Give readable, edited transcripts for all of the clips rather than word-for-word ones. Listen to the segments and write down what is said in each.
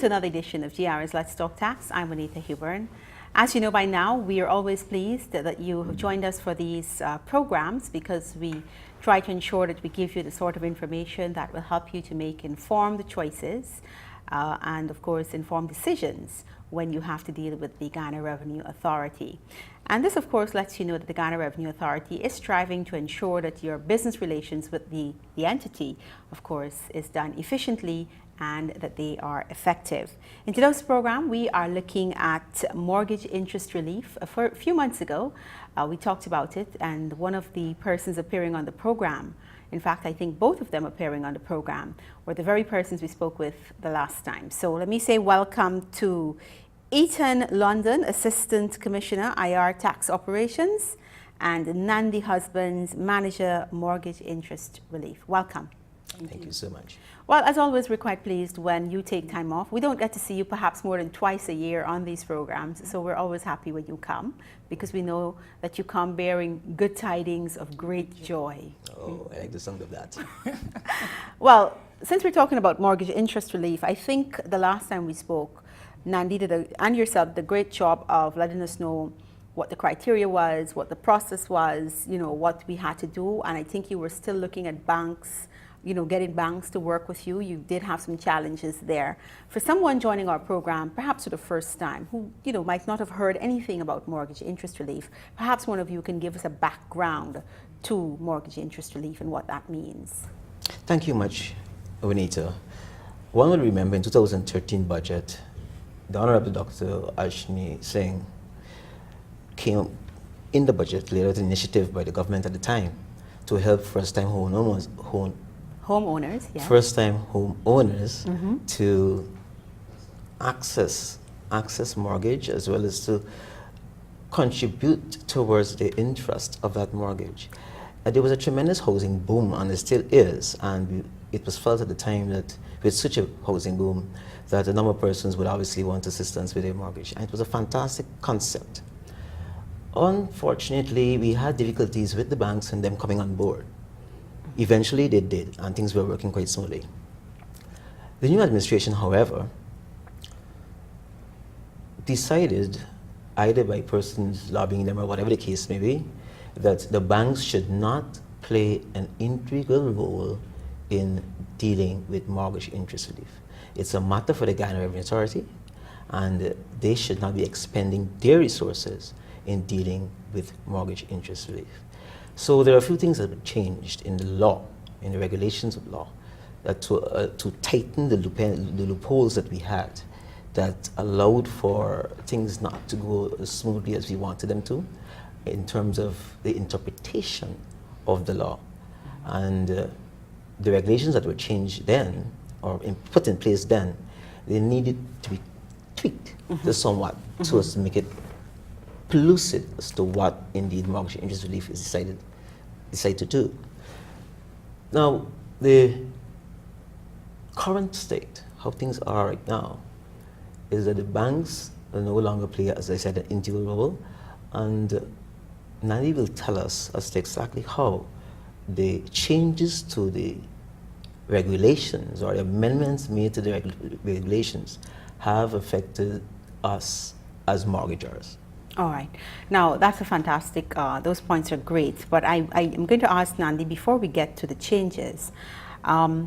to another edition of GR's Let's Talk Tax. I'm Anita Huburn. As you know by now, we are always pleased that you have joined us for these programs because we try to ensure that we give you the sort of information that will help you to make informed choices and, of course, informed decisions when you have to deal with the Ghana Revenue Authority. And this, of course, lets you know that the Ghana Revenue Authority is striving to ensure that your business relations with the entity, of course, is done efficiently and that they are effective. In today's program, we are looking at mortgage interest relief. A few months ago, we talked about it, and one of the persons appearing on the program, in fact, I think both of them appearing on the program, were the very persons we spoke with the last time. So let me say welcome to Ethan London, Assistant Commissioner, IR Tax Operations, and Nandi Husbands, Manager, Mortgage Interest Relief. Welcome. Thank you so much. Well, as always, we're quite pleased when you take time off. We don't get to see you perhaps more than twice a year on these programs, so we're always happy when you come because we know that you come bearing good tidings of great joy. Oh, I like the sound of that. Well, since we're talking about mortgage interest relief, I think the last time we spoke, Nandi and yourself did a great job of letting us know what the criteria was, what the process was, you know, what we had to do, and I think you were still looking at banks, you know, getting banks to work with you. You did have some challenges there. For someone joining our program, perhaps for the first time, who, you know, might not have heard anything about mortgage interest relief, perhaps one of you can give us a background to mortgage interest relief and what that means. Thank you much, Juanita. One will remember in 2013 budget, the Honorable Dr. Ashni Singh came in the budget, laid out an initiative by the government at the time to help first-time homeowners, first-time homeowners to access mortgage as well as to contribute towards the interest of that mortgage. There was a tremendous housing boom, and there still is, and it was felt at the time that with such a housing boom that a number of persons would obviously want assistance with their mortgage, and it was a fantastic concept. Unfortunately, we had difficulties with the banks and them coming on board. Eventually they did, and things were working quite smoothly. The new administration, however, decided, either by persons lobbying them or whatever the case may be, that the banks should not play an integral role in dealing with mortgage interest relief. It's a matter for the Ghana Revenue Authority, and they should not be expending their resources in dealing with mortgage interest relief. So there are a few things that have changed in the law, in the regulations of law, that to tighten the loopholes that we had that allowed for things not to go as smoothly as we wanted them to in terms of the interpretation of the law. And the regulations that were changed then, or put in place then, they needed to be tweaked just somewhat so as to make it lucid as to what indeed mortgage interest relief is decided to do. Now, the current state, how things are right now, is that the banks will no longer play, as I said, an integral role, and Nandi will tell us as to exactly how the changes to the regulations or the amendments made to the regulations have affected us as mortgagors. All right. Now, that's a fantastic, those points are great, but I am going to ask Nandi, before we get to the changes, you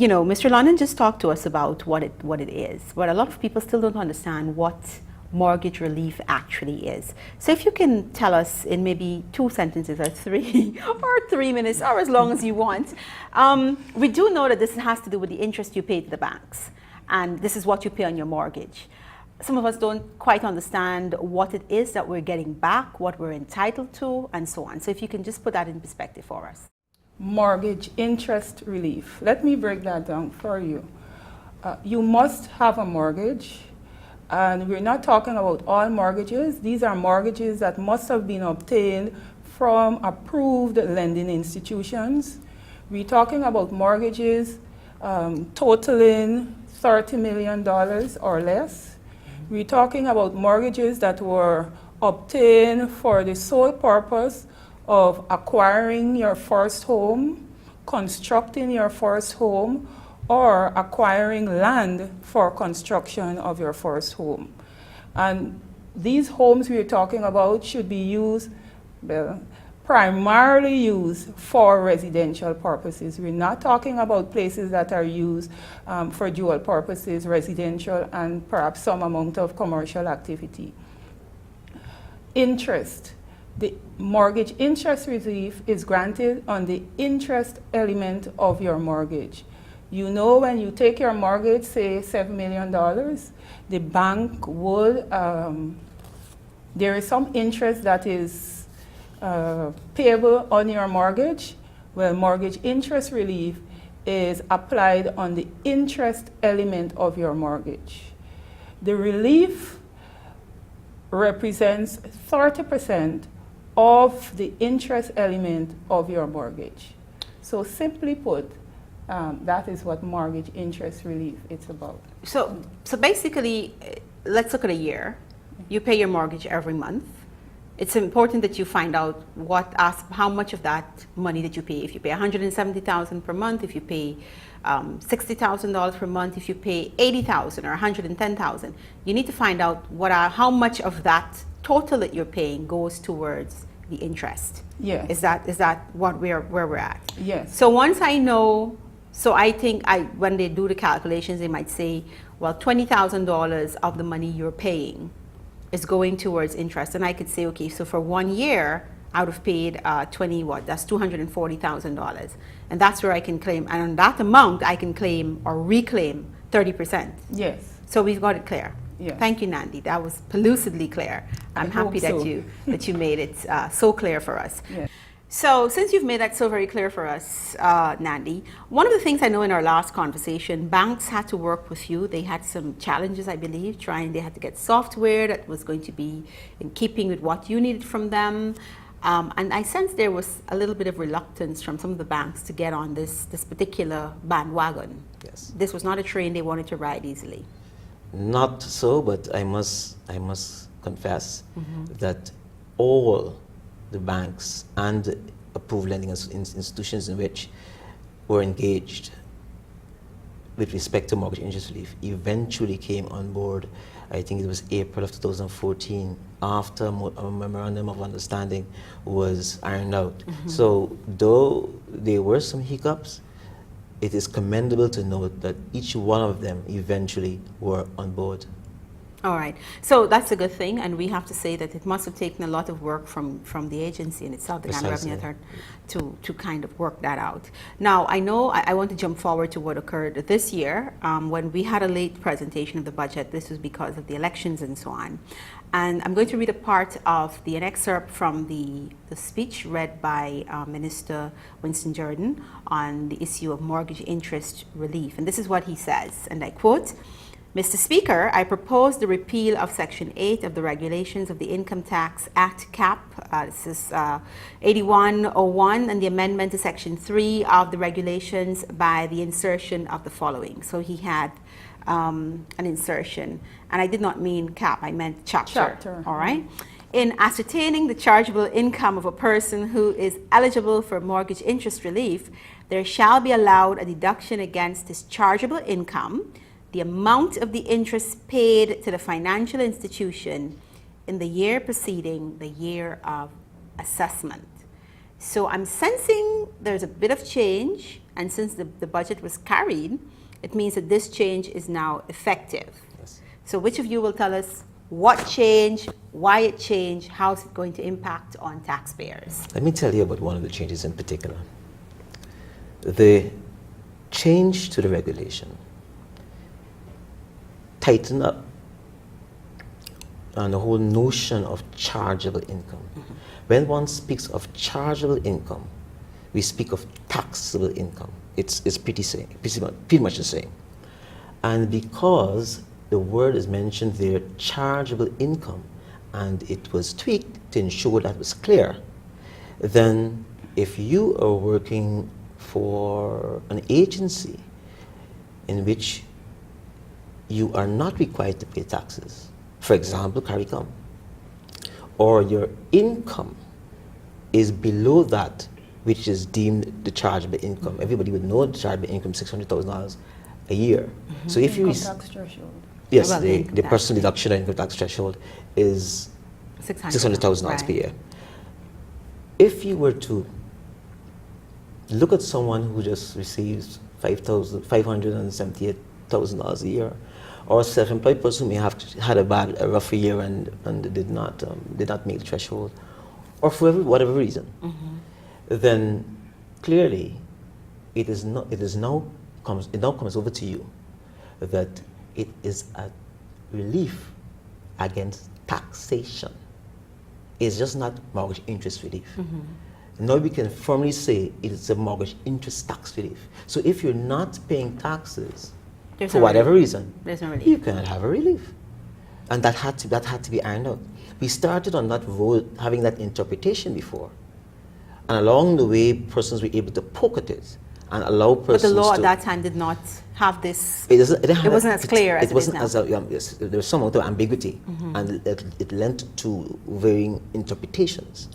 know, Mr. London just talked to us about what it is, but a lot of people still don't understand what mortgage relief actually is. So if you can tell us in maybe 2 sentences or 3 or 3 minutes or as long as you want. We do know that this has to do with the interest you pay to the banks, and this is what you pay on your mortgage. Some of us don't quite understand what it is that we're getting back, what we're entitled to, and so on. So if you can just put that in perspective for us. Mortgage interest relief. Let me break that down for you. You must have a mortgage, and we're not talking about all mortgages. These are mortgages that must have been obtained from approved lending institutions. We're talking about mortgages totaling $30 million or less. We're talking about mortgages that were obtained for the sole purpose of acquiring your first home, constructing your first home, or acquiring land for construction of your first home. And these homes we're talking about should be used, well, primarily used for residential purposes. We're not talking about places that are used for dual purposes, residential and perhaps some amount of commercial activity. Interest. The mortgage interest relief is granted on the interest element of your mortgage. You know, when you take your mortgage, say $7 million, the bank would, there is some interest that is payable on your mortgage. Well, mortgage interest relief is applied on the interest element of your mortgage. The relief represents 30% of the interest element of your mortgage. So simply put, that is what mortgage interest relief is about. So basically, let's look at a year. You pay your mortgage every month. It's important that you find out how much of that money that you pay. If you pay $170,000 per month, if you pay $60,000 per month, if you pay $80,000 or $110,000, you need to find out how much of that total that you're paying goes towards the interest. Yes. Is that where we're at? Yes. So once I know, so I think when they do the calculations, they might say, well, $20,000 of the money you're paying is going towards interest, and I could say, okay, so for 1 year I would have paid that's $240,000, and that's where I can claim, and on that amount I can claim or reclaim 30%. Yes. So we've got it clear. Yes. Thank you, Nandi. That was pellucidly clear. I'm happy hope so. that you made it so clear for us. Yes. So since you've made that so very clear for us, Nandi, one of the things I know in our last conversation, banks had to work with you. They had some challenges, I believe, they had to get software that was going to be in keeping with what you needed from them. And I sense there was a little bit of reluctance from some of the banks to get on this particular bandwagon. Yes. This was not a train they wanted to ride easily. Not so, but I must confess that all the banks and approved lending institutions in which were engaged with respect to mortgage interest relief eventually came on board. I think it was April of 2014, after a memorandum of understanding was ironed out. So though there were some hiccups, it is commendable to note that each one of them eventually were on board. All right. So that's a good thing, and we have to say that it must have taken a lot of work from the agency in itself, the Ghana Revenue Authority, to kind of work that out. Now, I know I want to jump forward to what occurred this year when we had a late presentation of the budget. This was because of the elections and so on. And I'm going to read a part of an excerpt from the speech read by Minister Winston Jordan on the issue of mortgage interest relief. And this is what he says, and I quote, "Mr. Speaker, I propose the repeal of Section 8 of the Regulations of the Income Tax Act, CAP, this is 8101, and the amendment to Section 3 of the regulations by the insertion of the following." So he had an insertion, and I did not mean CAP, I meant chapter. All right? "In ascertaining the chargeable income of a person who is eligible for mortgage interest relief, there shall be allowed a deduction against his chargeable income, the amount of the interest paid to the financial institution in the year preceding the year of assessment." So I'm sensing there's a bit of change, and since the budget was carried, it means that this change is now effective. Yes. So which of you will tell us what changed, why it changed, how is it going to impact on taxpayers? Let me tell you about one of the changes in particular. The change to the regulation tighten up on the whole notion of chargeable income. When one speaks of chargeable income, we speak of taxable income. It's pretty much the same. And because the word is mentioned there, chargeable income, and it was tweaked to ensure that was clear, then if you are working for an agency in which you are not required to pay taxes, for example, CARICOM, or your income is below that which is deemed the chargeable income. Everybody would know the chargeable income, $600,000, a year. So if you Income tax threshold. yes, Well, the income tax. personal deduction and income tax threshold is $600,000 per year. If you were to look at someone who just receives $578,000 a year, or a self-employed person who may have had a rough year and did not make the threshold, or for whatever reason, then clearly it now comes over to you that it is a relief against taxation. It's just not mortgage interest relief. Now we can firmly say it is a mortgage interest tax relief. So if you're not paying taxes There's for no whatever relief. reason, There's no relief. you cannot have a relief. And that had to be ironed out. We started on that road having that interpretation before. And along the way, persons were able to poke at it and allow But persons the law to... at that time did not have this. It wasn't as clear as it is wasn't now. as yes, there was some amount of ambiguity, and it lent to varying interpretations.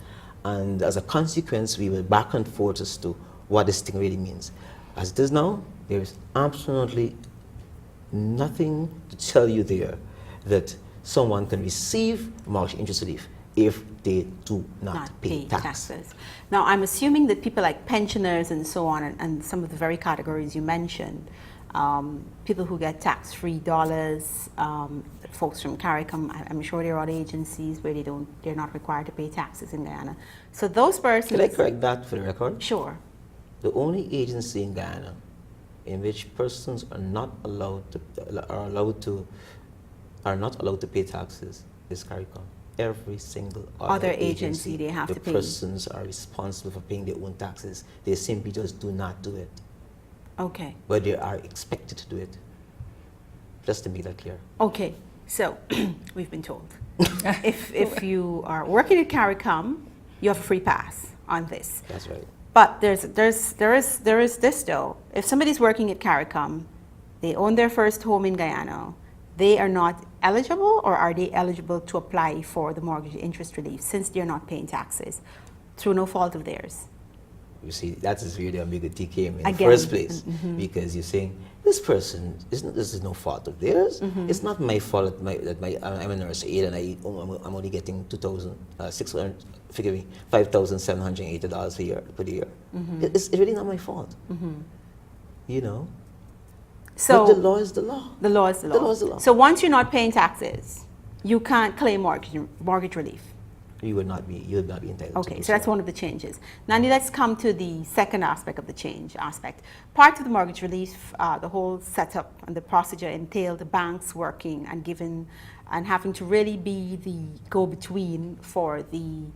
And as a consequence, we were back and forth as to what this thing really means. As it is now, there is absolutely nothing to tell you there that someone can receive mortgage interest relief if they do not pay taxes. Now, I'm assuming that people like pensioners and so on, and some of the very categories you mentioned, people who get tax-free dollars, folks from CARICOM, I'm sure there are other agencies where they're not required to pay taxes in Guyana. So those persons... Can I correct that for the record? Sure. The only agency in Guyana in which persons are not allowed to pay taxes is CARICOM. Every single other agency they have the to pay. persons are responsible for paying their own taxes. They simply just do not do it, Okay. but they are expected to do it. Just to make that clear. Okay. So we've been told if you are working at CARICOM, you have a free pass on this. That's right. But there is this though. If somebody's working at CARICOM, they own their first home in Guyana, they are not eligible, or are they eligible to apply for the mortgage interest relief since they're not paying taxes through no fault of theirs? You see, that is where the ambiguity came in Again. the first place, because you're saying this person this is no fault of theirs. It's not my fault that I'm a nurse aide and I'm only getting $5,780 a year per year. It's really not my fault. You know. So But the law is the law. the law is the law. The law is the law. So once you're not paying taxes, you can't claim mortgage relief. You would not be entitled to Okay, do so that's one of the changes. Now let's come to the second aspect of the change aspect. Part of the mortgage relief, the whole setup and the procedure entailed the banks working and having to really be the go-between for the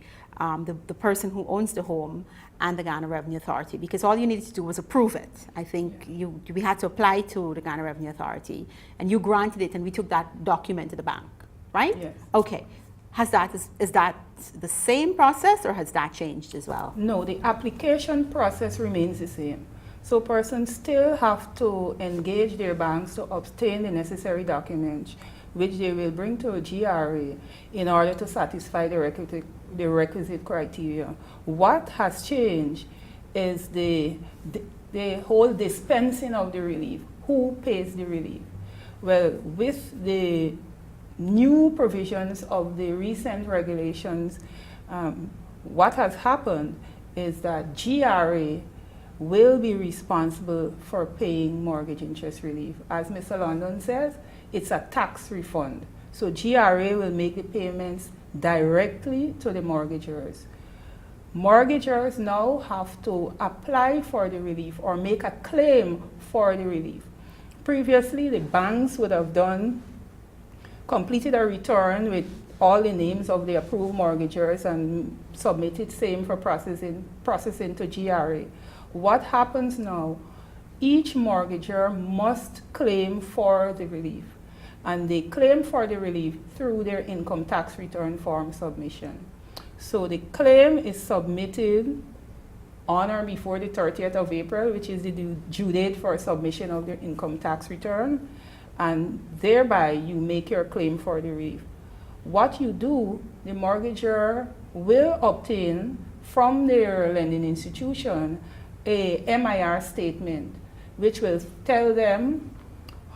person who owns the home and the Ghana Revenue Authority, because all you needed to do was approve it. I think we had to apply to the Ghana Revenue Authority, and you granted it, and we took that document to the bank, right? Yes. Okay. Is that the same process, or has that changed as well? No, the application process remains the same. So persons still have to engage their banks to obtain the necessary documents, which they will bring to a GRA in order to satisfy the requisite criteria. What has changed is the whole dispensing of the relief. Who pays the relief? Well, with the new provisions of the recent regulations, what has happened is that GRA will be responsible for paying mortgage interest relief. As Mr. London says, it's a tax refund. So GRA will make the payments directly to the mortgagors. Mortgagors now have to apply for the relief or make a claim for the relief. Previously, the banks would have completed a return with all the names of the approved mortgagors and submitted same for processing to GRA. What happens now? Each mortgagor must claim for the relief, and they claim for the relief through their income tax return form submission. So the claim is submitted on or before the 30th of April, which is the due date for submission of their income tax return, and thereby you make your claim for the relief. What you do, the mortgagor will obtain from their lending institution a MIR statement, which will tell them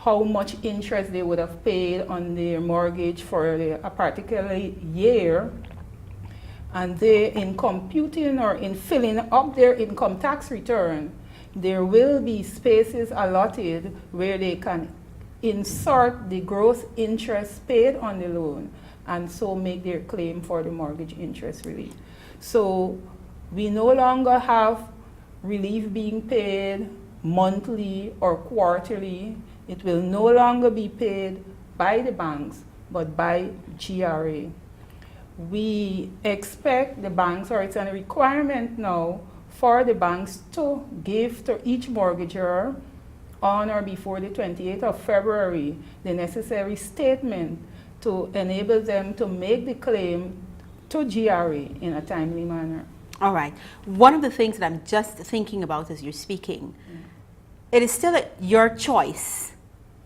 how much interest they would have paid on their mortgage for a particular year. And they, in computing or in filling up their income tax return, there will be spaces allotted where they can insert the gross interest paid on the loan and so make their claim for the mortgage interest relief. So we no longer have relief being paid monthly or quarterly. It will no longer be paid by the banks, but by GRA. We expect the banks, or it's a requirement now, for the banks to give to each mortgager on or before the 28th of February the necessary statement to enable them to make the claim to GRA in a timely manner. All right. One of the things that I'm just thinking about as you're speaking, it is still your choice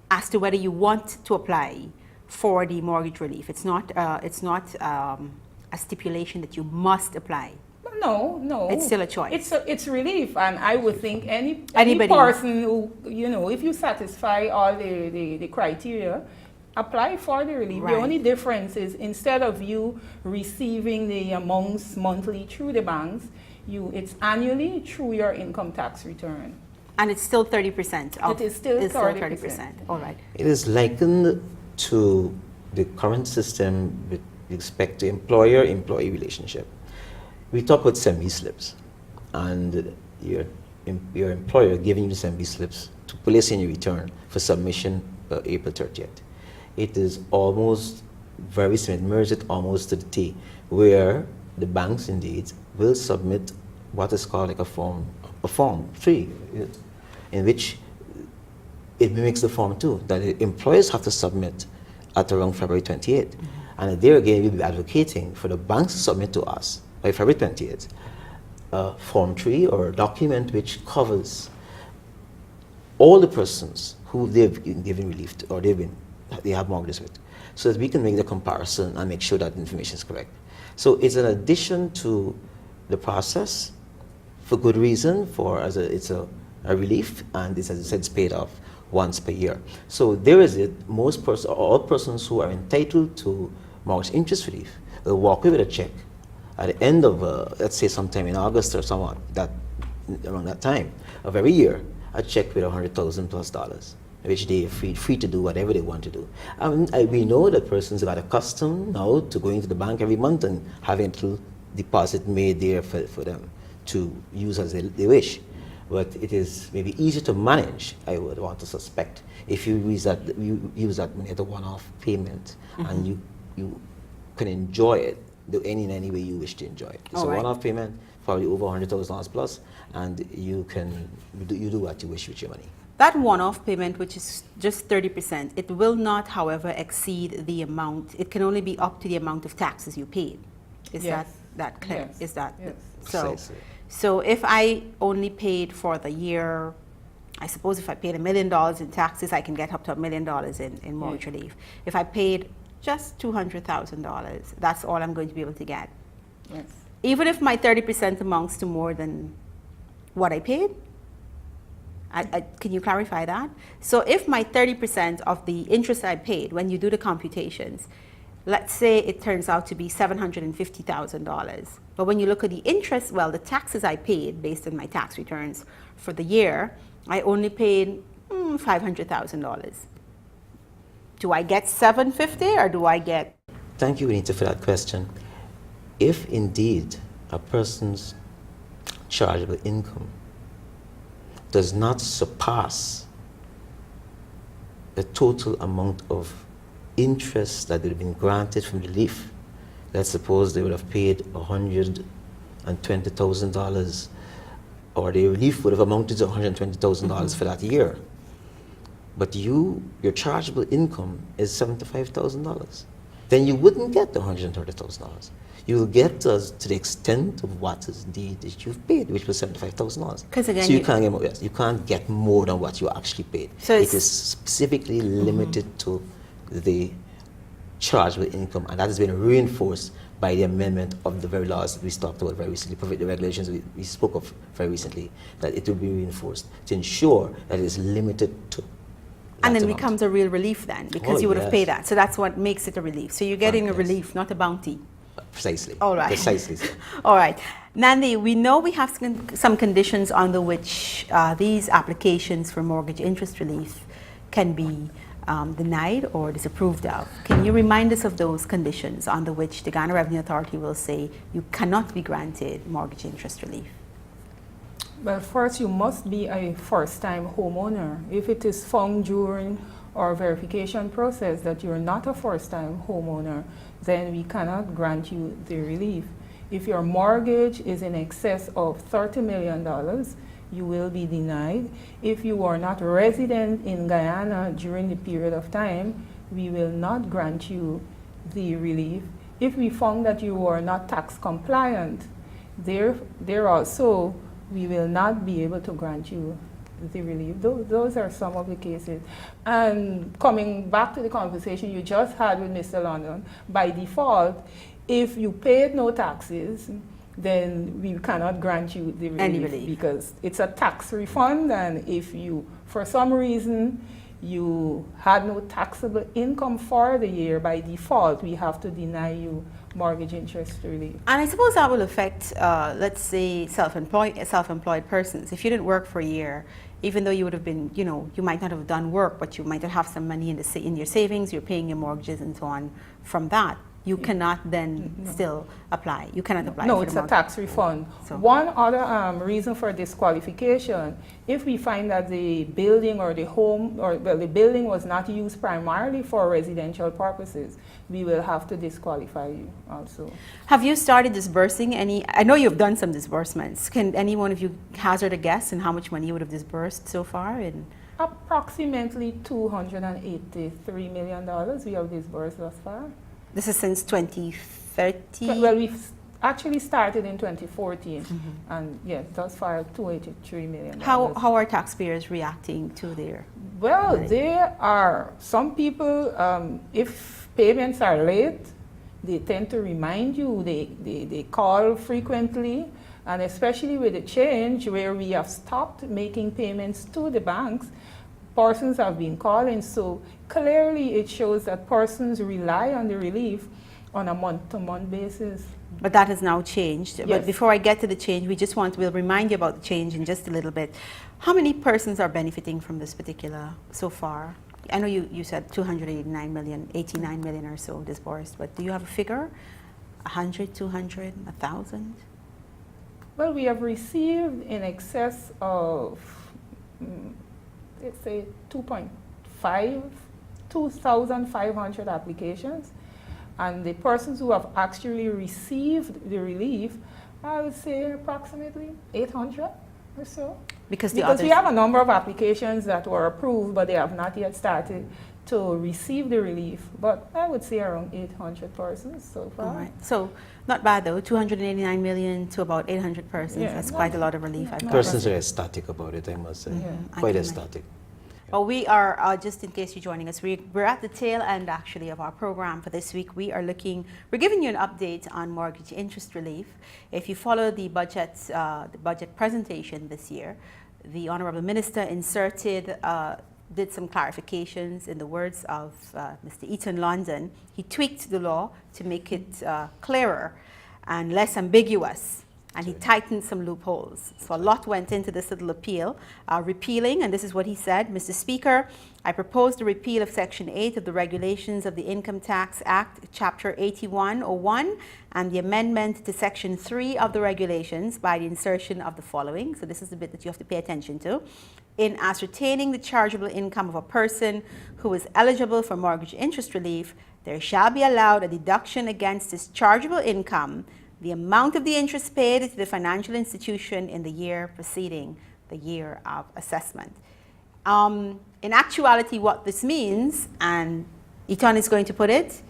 as to whether you want to apply for the mortgage relief. It's not a stipulation that you must apply. No. It's still a choice. It's relief, and I would think any Anybody. person who, if you satisfy all the criteria, apply for the relief. Right. The only difference is instead of you receiving the amounts monthly through the banks, it's annually through your income tax return. And it's still 30%. It is still 30%. All right. It is likened to the current system with respect to employer-employee relationship. We talk about semi-slips, and your employer giving you the semi-slips to place in your return for submission April 30th. It is almost very similar, merged it almost to the T, where the banks indeed will submit what is called like a form 3, in which it mimics the form 2 that the employers have to submit at around February 28th. And there again, we'll be advocating for the banks to submit to us by February 28th Form 3, or a document which covers all the persons who they've been given relief to, or they have mortgages with, so that we can make the comparison and make sure that the information is correct. So it's an addition to the process for good reason, it's a relief, and it's, as I said, it's paid off once per year. So there is it. All persons who are entitled to mortgage interest relief will walk away with a check at the end of, let's say, sometime in August or somewhat, around that time of every year, a check with $100,000+, which they are free to do whatever they want to do. We know that persons got accustomed now to going to the bank every month and having a little deposit made there for them to use as they wish. But it is maybe easier to manage, I would want to suspect, if you use that money as a one-off payment, and you can enjoy it in any way you wish to enjoy it. It's a one-off payment, probably over $100,000 plus, and you do what you wish with your money. That one-off payment, which is just 30%, it will not, however, exceed the amount. It can only be up to the amount of taxes you paid. Is that clear? Yes. Is that Yes. Precisely. So if I only paid for the year, I suppose if I paid $1 million in taxes, I can get up to $1 million in mortgage relief. If I paid just $200,000, that's all I'm going to be able to get. Yes. Even if my 30% amounts to more than what I paid? Can you clarify that? So if my 30% of the interest I paid, when you do the computations, let's say it turns out to be $750,000. But when you look at the interest, the taxes I paid based on my tax returns for the year, I only paid $500,000. Do I get $750,000 or do I get? Thank you, Anita, for that question. If indeed a person's chargeable income does not surpass the total amount of interest that would have been granted from relief, let's suppose they would have paid $120,000, or the relief would have amounted to $120,000 for that year, but your chargeable income is $75,000, then you wouldn't get the $130,000. You will get to the extent of what is indeed that you've paid, which was $75,000. Because again, so you can't get more. Yes, you can't get more than what you actually paid. So it is specifically limited to the chargeable income, and that has been reinforced by the amendment of the very laws that we talked about very recently, the regulations we spoke of very recently, that it will be reinforced to ensure that it is limited to And then it amount. becomes a real relief then, because Oh, you would have yes. paid that. So that's what makes it a relief. So you're getting a Yes. relief, not a bounty. Precisely. All right. Precisely so. All right. Nandi, we know we have some conditions under which these applications for mortgage interest relief can be denied or disapproved of. Can you remind us of those conditions under which the Ghana Revenue Authority will say you cannot be granted mortgage interest relief? Well, first, you must be a first-time homeowner. If it is found during our verification process that you're not a first-time homeowner, then we cannot grant you the relief. If your mortgage is in excess of $30 million, you will be denied. If you are not resident in Guyana during the period of time, we will not grant you the relief. If we found that you are not tax compliant, there also we will not be able to grant you the relief. Those are some of the cases. And coming back to the conversation you just had with Mr. London, by default, if you paid no taxes, then we cannot grant you the relief, because it's a tax refund, and if you, for some reason, you had no taxable income for the year, by default, we have to deny you mortgage interest relief. And I suppose that will affect, let's say, self-employed persons. If you didn't work for a year, even though you would have been, you might not have done work, but you might have some money in your savings, you're paying your mortgages and so on from that. You cannot then still apply. You cannot apply. No, it's a tax refund. So. One other reason for disqualification, if we find that the building or the home, or well, the building was not used primarily for residential purposes, we will have to disqualify you also. Have you started disbursing any? I know you've done some disbursements. Can any one of you hazard a guess in how much money you would have disbursed so far? Approximately $283 million we have disbursed thus far. This is since 2013? Well, we've actually started in 2014, and yes, thus far $283 million. How are taxpayers reacting to their? Well, there are some people, if payments are late, they tend to remind you, they call frequently, and especially with the change where we have stopped making payments to the banks, persons have been calling, so clearly it shows that persons rely on the relief on a month-to-month basis. But that has now changed. Yes. But before I get to the change, we'll remind you about the change in just a little bit. How many persons are benefiting from this particular so far? I know you said 289 million, 89 million or so disbursed, but do you have a figure? 100, 200, 1,000? Well, we have received in excess of, let's say 2,500 applications, and the persons who have actually received the relief, I would say approximately 800 or so. Because we have a number of applications that were approved, but they have not yet started to receive the relief. But I would say around 800 persons so far. All right. So not bad though, 289 million to about 800 persons. Yeah, That's quite a lot of relief. Persons are ecstatic about it, I must say. Quite ecstatic. Well, we are, just in case you're joining us, we're at the tail end actually of our program for this week. We're giving you an update on mortgage interest relief. If you follow the budget presentation this year, the Honorable Minister did some clarifications in the words of Mr. Eaton London. He tweaked the law to make it clearer and less ambiguous. And he tightened some loopholes. So a lot went into this little appeal. Repealing, and this is what he said, Mr. Speaker, I propose the repeal of Section 8 of the Regulations of the Income Tax Act, Chapter 8101, and the amendment to Section 3 of the Regulations by the insertion of the following. So this is the bit that you have to pay attention to. In ascertaining the chargeable income of a person who is eligible for mortgage interest relief, there shall be allowed a deduction against his chargeable income the amount of the interest paid to the financial institution in the year preceding the year of assessment. In actuality, what this means, and Eaton is going to put it,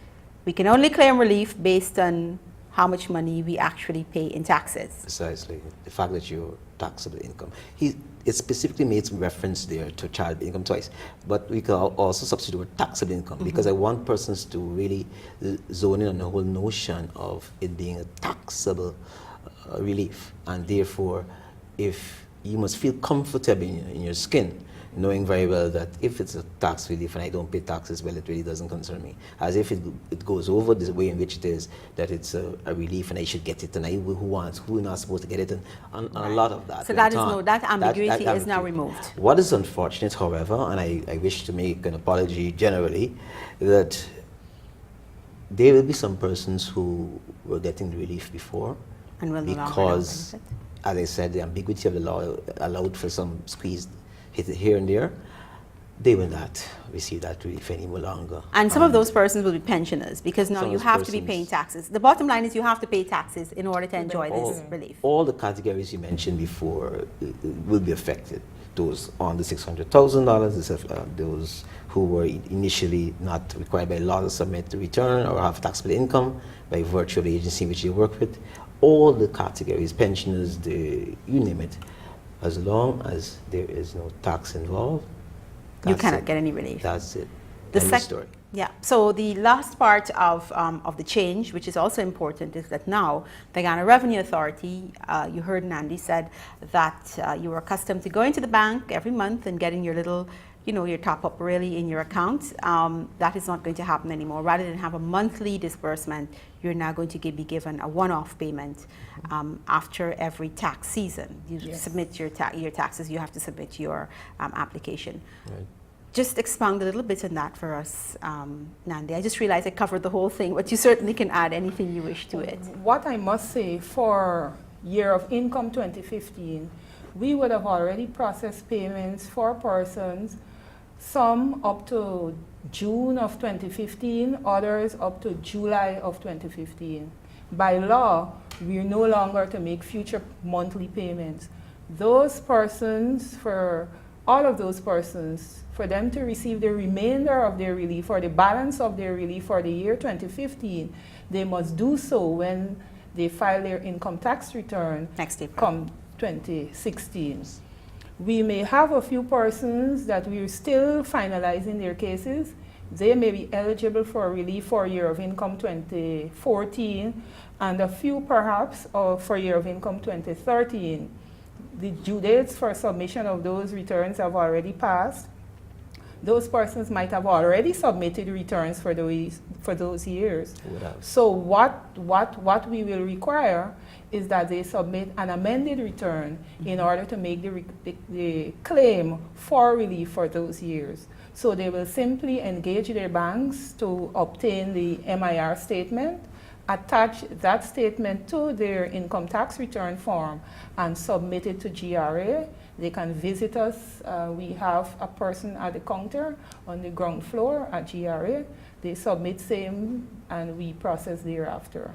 we can only claim relief based on how much money we actually pay in taxes. Precisely. The fact that your taxable income. It specifically made some reference there to child income twice, but we can also substitute taxable income because I want persons to really zone in on the whole notion of it being a taxable relief, and therefore, if you must feel comfortable in your skin knowing very well that if it's a tax relief and I don't pay taxes, well, it really doesn't concern me. As if it goes over the way in which it is, that it's a relief and I should get it, and who not supposed to get it, and a lot of that. So went that is on. that ambiguity That is now ambiguity. removed. What is unfortunate, however, and I wish to make an apology generally, that there will be some persons who were getting relief before, And will no longer because, benefit. as I said, the ambiguity of the law allowed for some squeeze hit here and there. They will not receive that relief any more longer. And some of those persons will be pensioners, because now Some of you those have to be persons- paying taxes. The bottom line is you have to pay taxes in order to enjoy this relief. All the categories you mentioned before will be affected. Those on the $600,000, those who were initially not required by law to submit the return or have taxable income by virtue of the agency which they work with. All the categories, pensioners, you name it, as long as there is no tax involved, You that's cannot it. get any relief. That's it. The End of sec- story. Yeah. So the last part of the change, which is also important, is that now the Ghana Revenue Authority, you heard Nandi said that you were accustomed to going to the bank every month and getting your little, your top up really in your account. That is not going to happen anymore. Rather than have a monthly disbursement, you're now going to be given a one-off payment after every tax season. You Yes. submit your taxes. You have to submit your application. Right. Just expound a little bit on that for us, Nandi. I just realized I covered the whole thing, but you certainly can add anything you wish to it. What I must say, for year of income 2015, we would have already processed payments for persons, some up to June of 2015, others up to July of 2015. By law, we are no longer to make future monthly payments. Those persons, for all of those persons, for them to receive the remainder of their relief or the balance of their relief for the year 2015, they must do so when they file their income tax return Next April. come 2016. We may have a few persons that we're still finalizing their cases. They may be eligible for relief for year of income 2014, and a few perhaps for year of income 2013. The due dates for submission of those returns have already passed. Those persons might have already submitted returns for those years. Would have. So what we will require is that they submit an amended return in order to make the claim for relief for those years. So they will simply engage their banks to obtain the MIR statement, attach that statement to their income tax return form, and submit it to GRA. They can visit us. We have a person at the counter on the ground floor at GRA. They submit same, and we process thereafter.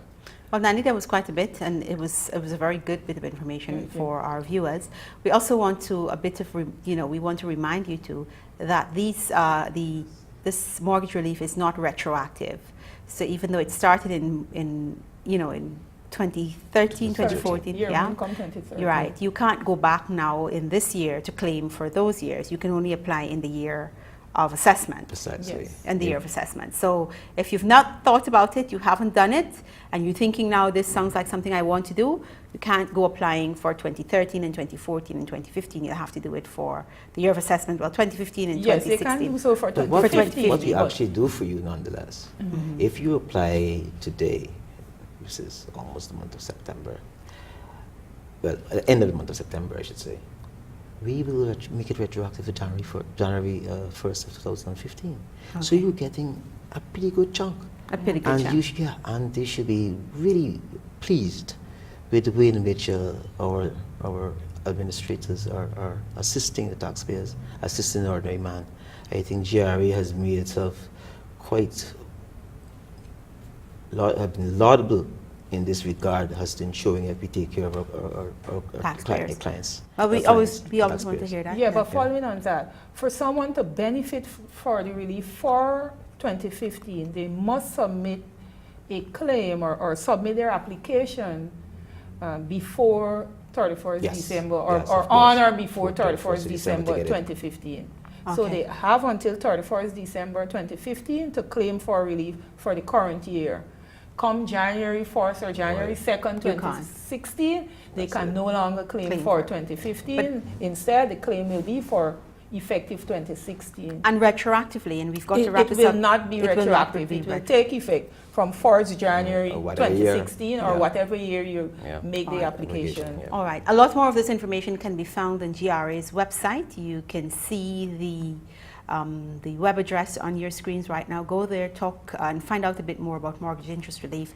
Well, Nandi, that was quite a bit, and it was a very good bit of information Thank you. for our viewers. We also want to we want to remind you too that this mortgage relief is not retroactive. So even though it started in 2013, 2014, Year of yeah. income 2013. You're right. You can't go back now in this year to claim for those years. You can only apply in the year of assessment. Precisely. Yes. In the year of assessment. So if you've not thought about it, you haven't done it, and you're thinking now this sounds like something I want to do, you can't go applying for 2013 and 2014 and 2015. You'll have to do it for the year of assessment, 2015 and Yes, they 2016. can do so for But what, 2015. what we but- actually do for you nonetheless, if you apply today, which is almost the month of September, well, at the end of the month of September, I should say, we will make it retroactive to January 1st of 2015. So Okay. you're getting a pretty good chunk. A pretty good And chance. and they should be really pleased with the way in which our administrators are assisting the taxpayers, assisting the ordinary man. I think GRA has made itself quite laudable in this regard, as to ensuring that we take care of our Taxpayers. clients. Well, we our always clients, want to taxpayers. hear that. Yeah, but following on that, for someone to benefit for the relief for 2015, they must submit a claim or submit their application before 31st Yes. December or, Yes, or of on course. or before Before 31st 31st December to get it. 2015. So Okay. they have until 31st December 2015 to claim for relief for the current year. Come January 4th or January Right. 2nd, You can't. 2016, they That's can it. no longer claim Claim for for it. 2015. Instead, the claim will be for effective 2016. And retroactively, and we've got to It wrap this will up. not be It will not retroactive. be It will retro- take effect from 4th January Or whatever year. 2016 or Yeah. whatever year you Yeah. make the Alright. application. Yeah. All right. A lot more of this information can be found on GRA's website. You can see the web address on your screens right now. Go there, talk, and find out a bit more about mortgage interest relief.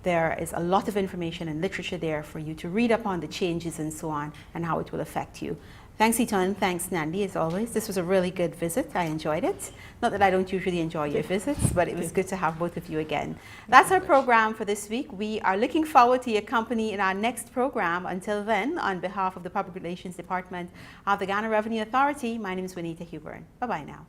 There is a lot of information and literature there for you to read up on the changes and so on and how it will affect you. Thanks, Eton. Thanks, Nandi, as always. This was a really good visit. I enjoyed it. Not that I don't usually enjoy your visits, but it was good to have both of you again. That's our program for this week. We are looking forward to your company in our next program. Until then, on behalf of the Public Relations Department of the Ghana Revenue Authority, my name is Juanita Hubern. Bye-bye now.